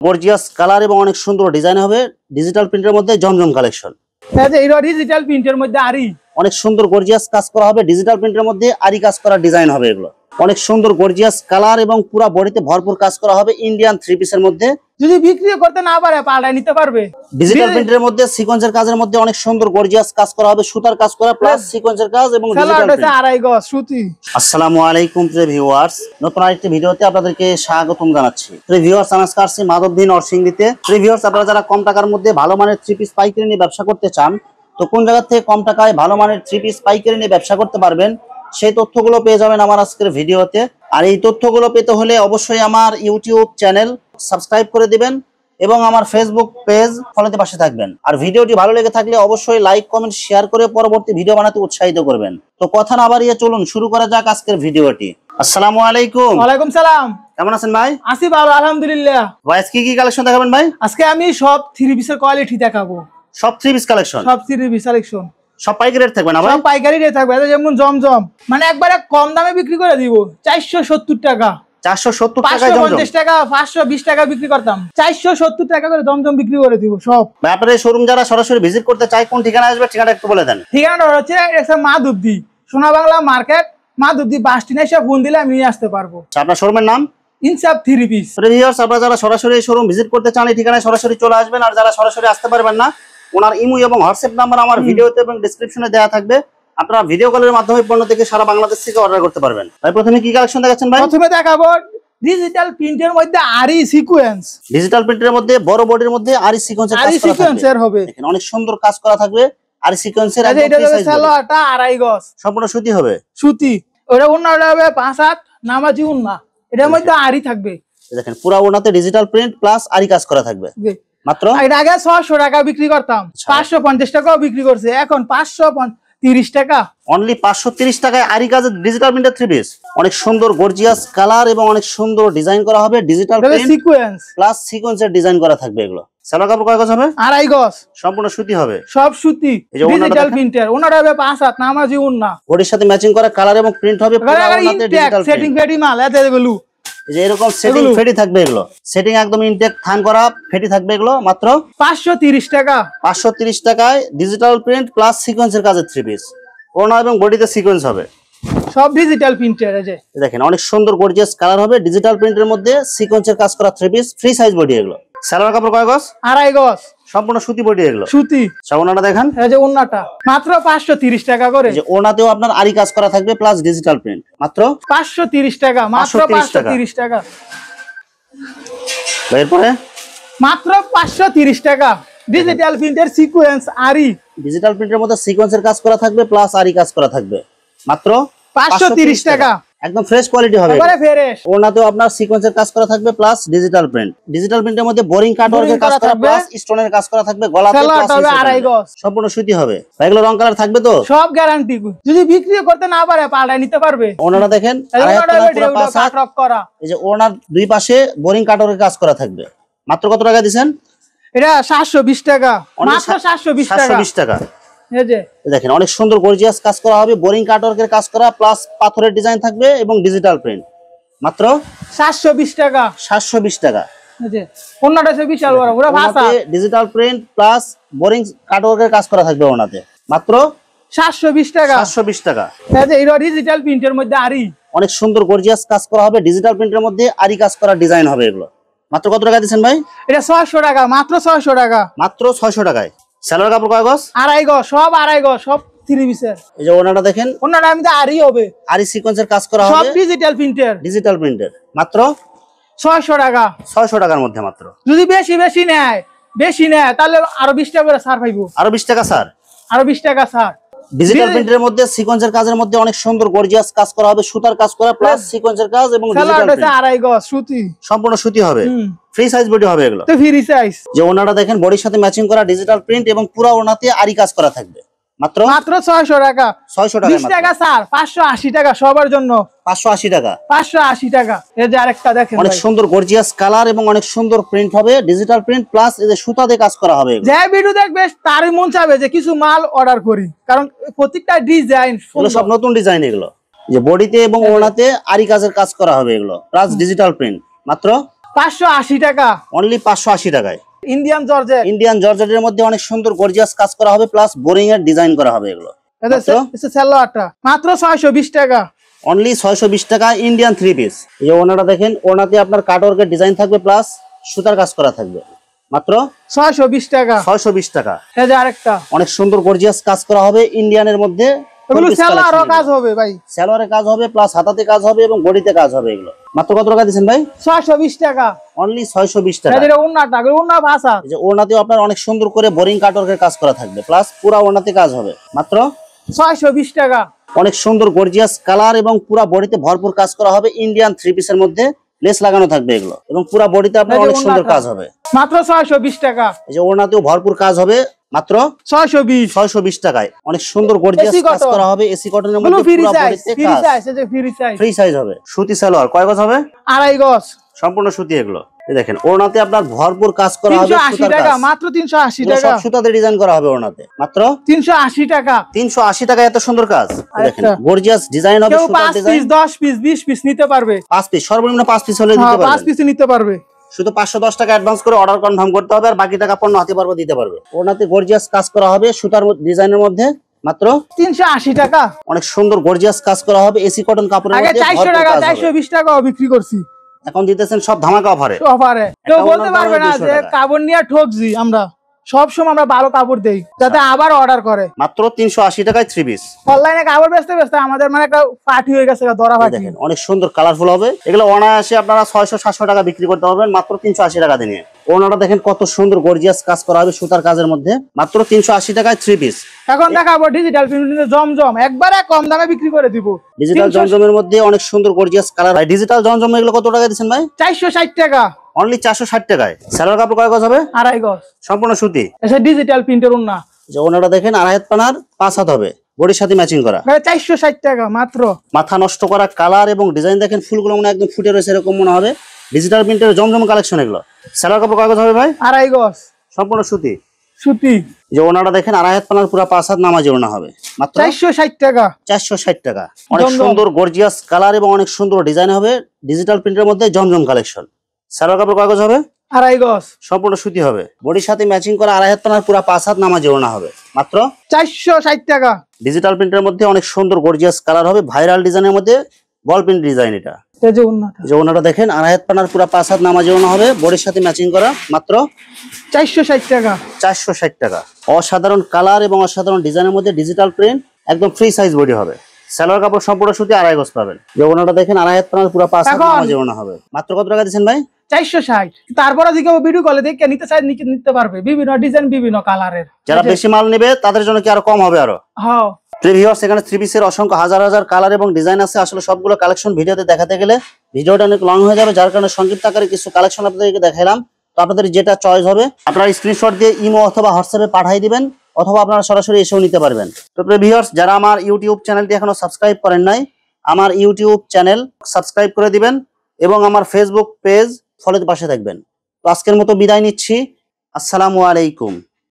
Gorgeous colour এবং অনেক সুন্দর ডিজাইন হবে ডিজিটাল প্রিন্টের মধ্যে জমজম কালেকশন। এটা ডিজিটাল প্রিন্টের মধ্যে আরি অনেক সুন্দর গর্জিয়াস কাজ করা হবে ডিজিটাল প্রিন্টের মধ্যে আরি কাজ করা ডিজাইন হবে এগুলো। অনেক সুন্দর গর্জিয়াস কালার এবং পুরো বডিতে ভরপুর কাজ করা হবে ইন্ডিয়ান থ্রি পিসের মধ্যে। যদি বিক্রি করতে না পারে পাল্টায় নিতে পারবে। ডিজিটাল প্রিন্টের মধ্যে সিকোয়েন্সের কাজের মধ্যে অনেক সুন্দর গর্জিয়াস কাজ করা হবে সুতার কাজ করা প্লাস সিকোয়েন্সের কাজ এবং ডিজিটাল প্রিন্ট। আড়াই গজ সুতি। আসসালামু আলাইকুম প্রিয় ভিউয়ার্স, নতুন আরেকটি ভিডিওতে আপনাদেরকে স্বাগতম জানাচ্ছি। প্রিয় ভিউয়ার্স, আমি আজকে আসছি মাধবদী নরসিংদীতে। প্রিয় ভিউয়ার্স, আপনারা যারা কম টাকার মধ্যে ভালো মানের থ্রি পিস পাইকারি নিয়ে ব্যবসা করতে চান, তো কোন জায়গা থেকে কম টাকায় ভালো মানের থ্রি পিস পাইকারি নিয়ে ব্যবসা করতে পারবেন সেই তথ্যগুলো পেয়ে যাবেন আমার আজকের ভিডিওতে। আর এই তথ্যগুলো পেতে হলে অবশ্যই আমার ইউটিউব চ্যানেল সাবস্ক্রাইব করে দিবেন এবং আমার ফেসবুক পেজ ফলোতে পাশে থাকবেন। আর ভিডিওটি ভালো লেগে থাকলে অবশ্যই লাইক কমেন্ট শেয়ার করে পরবর্তী ভিডিও বানাতে উৎসাহিত করবেন। তো কথা না বাড়িয়ে চলুন শুরু করা যাক আজকের ভিডিওটি। আসসালামু আলাইকুম। ওয়ালাইকুম সালাম। কেমন আছেন ভাই? আছি ভালো আলহামদুলিল্লাহ। ভাই আজকে কি কালেকশন দেখাবেন ভাই? আজকে আমি সব থ্রি পিসের কোয়ালিটি দেখাবো। সব থ্রি পিস কালেকশন? সব থ্রি পিস কালেকশন। সব পাইকারি রেট থাকবে না ভাই? সব পাইকারি রেট থাকবে। যেমন জমজম মানে একবারে কম দামে বিক্রি করে দিব 470 টাকা। 470 টাকা জমজম। 550 টাকা 520 টাকা বিক্রি করতাম, 470 টাকা করে জমজম বিক্রি করে দিব সব। ভাই আপনাদের শোরুম যারা সরাসরি ভিজিট করতে চায় কোন ঠিকানা আসবে ঠিকানাটা একটু বলে দেন। ঠিকানাটা হচ্ছে মাধবদী সোনা বাংলা মার্কেট, মাধবদী বাস স্ট্যান্ডে এসে ফোন দিলে আমি নিয়ে আসতে পারবো। আপনার শোরুমের নাম ইনসাফ থ্রি পিস। ভিউয়ার্স, আপনারা যারা সরাসরি শোরুম ভিজিট করতে চান এই ঠিকানায় সরাসরি চলে আসবেন। আর যারা সরাসরি আসতে পারবেন না, ওনার ইমো এবং হোয়াটসঅ্যাপ নাম্বার আমার ভিডিওতে এবং ডেসক্রিপশনে দেওয়া থাকবে। আপনারা ভিডিও কলের মাধ্যমে পণ্য থেকে সারা বাংলাদেশ থেকে অর্ডার করতে পারবেন। ভাই প্রথমে কি কালেকশন দেখাচ্ছেন ভাই? প্রথমে দেখাবো ডিজিটাল প্রিন্টের মধ্যে আরি সিকোয়েন্স। ডিজিটাল প্রিন্টের মধ্যে বড় বডির মধ্যে আরি সিকোয়েন্সের কাজ করা হবে। দেখেন অনেক সুন্দর কাজ করা থাকবে আরি সিকোয়েন্সের। এটা হলো সালোয়ারটা আড়াই গজ সম্পূর্ণ সুতি হবে। সুতি। ওটা ওন্নাটা হবে 5/8 নামাজি ওন্না। এটার মধ্যে আরি থাকবে। দেখেন পুরো ওন্নাতে ডিজিটাল প্রিন্ট প্লাস আরি কাজ করা থাকবে। মাত্র এটা আগে 600 টাকা বিক্রি করতাম, 550 টাকাও বিক্রি করছে, এখন 530 টাকা। অনলি 530 টাকায় আরি কাজের ডিজিটাল প্রিন্টের থ্রি পিস। অনেক সুন্দর গর্জিয়াস কালার এবং অনেক সুন্দর ডিজাইন করা হবে ডিজিটাল প্রিন্ট সিকোয়েন্স প্লাস সিকোয়েন্সের ডিজাইন করা থাকবে এগুলো। সালোয়ার কাপড় কয় গজ হবে? আড়াই গজ। সম্পূর্ণ সুতি হবে। সব সুতি ডিজিটাল প্রিন্টের। ওনাটা হবে 5/8 নামাজি ওন্না। বডির সাথে ম্যাচিং করা কালার এবং প্রিন্ট হবে পুরো ওন্নাতে ডিজিটাল সেটিং ফেডি মাল এতে এগুলো। যে এরকম সেটিং ফেডি থাকবে এগুলো। সেটিং একদম ইনটেক থান করা ফেডি থাকবে এগুলো। মাত্র 530 টাকা। 530 টাকায় ডিজিটাল প্রিন্ট প্লাস সিকোয়েন্সের কাজের থ্রি পিস। ওড়না এবং বডিতে সিকোয়েন্স হবে সব ডিজিটাল প্রিন্টের। এই যে দেখেন অনেক সুন্দর গর্জিয়াস কালার হবে ডিজিটাল প্রিন্টের মধ্যে সিকোয়েন্সের কাজ করা three piece. Free size body এগুলো। সালোয়ার কাপড় কয় গজ? আড়াই গজ। সম্পূর্ণ সুতি বডি এগুলো। সুতি। ওড়নাটা দেখেন। এই যে ওড়নাটা মাত্র 530 টাকা করে। এই যে ওড়নাতেও আপনার আরি কাজ করা থাকবে প্লাস ডিজিটাল প্রিন্ট। মাত্র 530 টাকা। মাত্র 530 টাকা। এরপরে মাত্র 530 টাকা ডিজিটাল প্রিন্টের সিকোয়েন্স আরি। ডিজিটাল প্রিন্টের মধ্যে সিকোয়েন্সের কাজ করা থাকবে প্লাস আরি কাজ করা থাকবে। মাত্র 530 টাকা। একদম ফ্রেশ কোয়ালিটি হবে। এবারে ফ্রেশ। ওড়নাতেও আপনার সিকোয়েন্সের কাজ করা থাকবে প্লাস ডিজিটাল প্রিন্ট। ডিজিটাল প্রিন্টের মধ্যে বোরিং কাটওয়ার্কের কাজ করা প্লাস স্টোনের কাজ করা থাকবে গলাতে প্লাস আড়াই গজ। সম্পূর্ণ সুতি হবে। এগুলো রং কালার থাকবে তো? সব গ্যারান্টি। যদি বিক্রি করতে না পারে পাল্টায় নিতে পারবে। ওড়নাটা দেখেন করা। এই যে ওড়নার দুই পাশে বোরিং কাটওয়ার্কের কাজ করা থাকবে। মাত্র কত টাকা দিবেন? এটা 720 টাকা। মাত্র 720 টাকা। এই যে দেখেন অনেক সুন্দর গর্জিয়াস কাজ করা হবে বোরিং কাটওয়ার্কের কাজ করা প্লাস পাথরের ডিজাইন থাকবে এবং ডিজিটাল প্রিন্ট। মাত্র 720 টাকা। 720 টাকা। এই যে ওন্নাটা বিশাল বড় পুরো ভাষা ডিজিটাল প্রিন্ট প্লাস বোরিং কাটওয়ার্কের কাজ করা থাকবে ওনাতে। মাত্র 720 টাকা। 720 টাকা। এই যে এটা ডিজিটাল প্রিন্টের মধ্যে আরি। অনেক সুন্দর গর্জিয়াস কাজ করা হবে ডিজিটাল প্রিন্টের মধ্যে আরি কাজ করা ডিজাইন হবে এগুলো। মাত্র কত টাকা দিবেন ভাই? এটা 600 টাকা। মাত্র 600 টাকা। মাত্র 600 টাকায়। সালোয়ার কাপড় কয় গজ? আড়াই গজ। সব আড়াই গজ। সব থ্রি পিসের। এই যে ওনাটা দেখেন। ওনাটা আমি তো আরি হবে। আরি সিকোয়েন্সের কাজ করা হবে সব ডিজিটাল প্রিন্টের। ডিজিটাল প্রিন্টের। মাত্র 600 টাকা। 600 টাকার মধ্যে মাত্র। যদি বেশি নেয় তাহলে আরো 20 টাকা করে ছাড় পাইবো। আরো 20 টাকা স্যার। আরো 20 টাকা স্যার। ডিজিটাল প্রিন্টের মধ্যে সিকোয়েন্সের কাজের মধ্যে অনেক সুন্দর গর্জিয়াস কাজ করা হবে সুতার কাজ করা প্লাস সিকোয়েন্সের কাজ এবং ডিজিটাল প্রিন্ট। আড়াই গজ সুতি। সম্পূর্ণ সুতি হবে। ফ্রি সাইজ বডি হবে এগুলো। তো ফ্রি সাইজ। যে ওড়নাটা দেখেন বডির সাথে ম্যাচিং করা ডিজিটাল প্রিন্ট এবং পুরো ওড়নাতে আরি কাজ করা থাকবে। মাত্র 600 টাকা। 600 টাকা। 20 টাকা স্যার। 580 টাকা সবার জন্য। 580 টাকা। 580 টাকা। এই যে আরেকটা দেখেন অনেক সুন্দর গর্জিয়াস কালার এবং অনেক সুন্দর প্রিন্ট হবে ডিজিটাল প্রিন্ট প্লাস এই যে সুতা দিয়ে কাজ করা হবে। যে ভিডিও দেখবে তারই মন চাবে যে কিছু মাল অর্ডার করি, কারণ প্রত্যেকটা ডিজাইন সব নতুন ডিজাইন এগুলো। যে বডিতে এবং ওড়নাতে আরি কাজের কাজ করা হবে এগুলো প্লাস ডিজিটাল প্রিন্ট। মাত্র 580 টাকা, অনলি 580 টাকায়। Indian georgette. ইন্ডিয়ান জর্জেটের মধ্যে অনেক সুন্দর গর্জিয়াস কাজ করা হবে, প্লাস বোরিং এর ডিজাইন করা হবে এগুলো। এটা সালোয়ারটা মাত্র 620 টাকা, অনলি 620 টাকা ইন্ডিয়ান থ্রি পিস। এই ওনাটা দেখেন, ওনাতে আপনার কাটওয়ার্কের ডিজাইন থাকবে, প্লাস সুতার কাজ করা থাকবে, মাত্র 620 টাকা। 620 টাকা। এই যে আরেকটা অনেক সুন্দর গর্জিয়াস কাজ করা হবে ইন্ডিয়ানের মধ্যে। এগুলো সালোয়ারও কাজ হবে ভাই, সালোয়ারে কাজ হবে, প্লাস হাতাতে কাজ হবে এবং বডিতে কাজ হবে। এগুলো মাত্র কত টাকা দিচ্ছেন ভাই? 620 টাকা, অনলি 620 টাকা। এটা ওন্নাটা, ওন্না ভাষা। এই যে ওনাতেও আপনার অনেক সুন্দর করে বোরিং কাটওয়ার্কের কাজ করা থাকবে, প্লাস পুরো ওনাতে কাজ হবে, মাত্র 620 টাকা। অনেক সুন্দর গর্জিয়াস কালার এবং পুরো বডিতে ভরপুর কাজ করা হবে। ইন্ডিয়ান থ্রি পিসের মধ্যে লেস লাগানো থাকবে এগুলো, এবং পুরো বডিতে আপনার অনেক সুন্দর কাজ হবে, মাত্র 620 টাকা। এই যে ওনাতেও ভরপুর কাজ হবে, মাত্র 620 টাকায়। অনেক সুন্দর গর্জিয়াস কাজ করা হবে এসি কটনের মধ্যে, পুরো বডিতে কাজ, ফ্রি সাইজ হবে। সুতি সালোয়ার কয় গজ হবে? 2.5 গজ, সম্পূর্ণ সুতি এগুলো। এই দেখেন ওনাতে আপনার ভরপুর কাজ করা হবে, 380 টাকা, মাত্র 380 টাকা। সব সুতাতে ডিজাইন করা হবে ওনাতে, মাত্র 380 টাকা। 380 টাকা, এত সুন্দর কাজ। দেখেন গর্জিয়াস ডিজাইন হবে, কেউ সুতার 5 ডিজাইন। পিস 10 পিস 20 পিস নিতে পারবে, 5 পিস, সর্বনিম্ন 5 পিস হলে দিতে 5 পারবে। পিস নিতে পারবে। শুধু 510 টাকা অ্যাডভান্স করে অর্ডার কনফার্ম করতে হবে, আর বাকি টাকা পণ্য হাতে পারবে দিতে পারবে। ওনাতে গর্জিয়াস কাজ করা হবে সুতার ডিজাইনের মধ্যে, মাত্র 380 টাকা। অনেক সুন্দর গর্জিয়াস কাজ করা হবে এসি কটন কাপড়ের আগে মধ্যে। 400 টাকা 420 টাকাও বিক্রি করছি, এখন দিতেছেন সব ধামাকা অফারে। কেউ বলতে পারবে না যে কাপড় নিয়ে ঠকছি। আমরা সব সময় আমরা ভালো কাপড় দেই, যাতে আবার অর্ডার করে। মাত্র 380 টাকায় থ্রি পিস। অনলাইনে কাপড় বেচতে আমাদের মানে একটা পার্টি হয়ে গেছে, ধরা পার্টি। দেখেন অনেক সুন্দর কালারফুল হবে এগুলো। অনায়াসে আপনারা 600-700 টাকা বিক্রি করতে পারবেন মাত্র 380 টাকা দিয়ে। ওনারা দেখেন কত সুন্দর গর্জিয়াস কাজ করা হবে সুতার কাজের মধ্যে, মাত্র 380 টাকায় থ্রি পিস। এখন দেখাবো ডিজিটাল প্রিন্টের জমজম, একবারে কম দামে বিক্রি করে দিব। ডিজিটাল জমজমের মধ্যে অনেক সুন্দর গর্জিয়াস কালার। ভাই ডিজিটাল জমজম এগুলো কত টাকা দিচ্ছেন ভাই? 460 টাকা, অনলি 460 টাকায়। সালোয়ার কাপড় কয় গজ হবে? 2.5 গজ, সম্পূর্ণ সুতি। এটা ডিজিটাল প্রিন্টের ওন্না। যে ওনারা দেখেন 2.5 হাত পানার 5 হাত হবে, বডির সাথে ম্যাচিং করা, 460 টাকা মাত্র। মাথা নষ্ট করা কালার এবং ডিজাইন দেখেন, ফুলগুলো মনে একদম ফুটে রয়েছে এরকম মনে হবে। ডিজিটাল প্রিন্টের জমজম কালেকশন এগুলো। সালোয়ার কাপড় কয় গজ হবে ভাই? 2.5 গজ, সম্পূর্ণ সুতি। সুতি। যে ওনারা দেখেন 2.5 হাত পানার পুরো 5 হাত নামাজি ওনা হবে, মাত্র 460 টাকা। 460 টাকা। অনেক সুন্দর গর্জিয়াস কালার এবং অনেক সুন্দর ডিজাইন হবে ডিজিটাল প্রিন্টের মধ্যে জমজম কালেকশন। সালোয়ার কাপড় কয় গজ হবে? 2.5 গজ, সম্পূর্ণ সুতি হবে, বডির সাথে ম্যাচিং করা 2.5 হাত পানার পুরো 5 হাত নামাজি ওনা হবে, মাত্র 460 টাকা। ডিজিটাল প্রিন্টের মধ্যে অনেক সুন্দর গর্জিয়াস কালার হবে, ভাইরাল ডিজাইনের মধ্যে বল প্রিন্ট ডিজাইন। এটা যে ওনাটা দেখেন 2.5 হাত পানার পুরো 5 হাত নামাজি ওনা হবে, বডির সাথে ম্যাচিং করা, মাত্র 460 টাকা। 460 টাকা। অসাধারণ কালার এবং অসাধারণ ডিজাইনের মধ্যে ডিজিটাল প্রিন্ট, একদম ফ্রি সাইজ বডি হবে। সালোয়ার কাপড় সম্পূর্ণ সুতি 2.5 গজ পাবেন। যে ওনাটা দেখেন 2.5 হাত পানার পুরো 5 হাত নামাজি ওনা হবে, মাত্র কত টাকা দিচ্ছেন ভাই? 460। তারপরে যদি কেউ ভিডিও কলে দেখে নিতে চায় নিতে পারবে, বিভিন্ন ডিজাইন বিভিন্ন কালারের। যারা বেশি মাল নেবে তাদের জন্য কি আরো কম হবে? আরো হ্যাঁ। ভিউয়ার্স, এখানে থ্রি পিসের অসংখ্য হাজার হাজার কালার এবং ডিজাইন আছে। আসলে সবগুলো কালেকশন ভিডিওতে দেখাতে গেলে ভিডিওটা অনেক লং হয়ে যাবে, যার কারণে সংক্ষিপ্ত আকারে কিছু কালেকশন আপনাদেরকে দেখাইলাম। তো আপনাদের যেটা চয়েস হবে আপনারা স্ক্রিনশট দিয়ে ইমো অথবা হোয়াটসঅ্যাপে পাঠিয়ে দিবেন, অথবা আপনারা সরাসরি এসেও নিতে পারবেন। তো ভিউয়ার্স, যারা আমার ইউটিউব চ্যানেলটি এখনো সাবস্ক্রাইব করেন নাই, আমার ইউটিউব চ্যানেল সাবস্ক্রাইব করে দিবেন এবং আমার ফেসবুক পেজ ফলোতে পাশে থাকবেন। তো আজকের মতো বিদায় নিচ্ছি। আসসালামু আলাইকুম।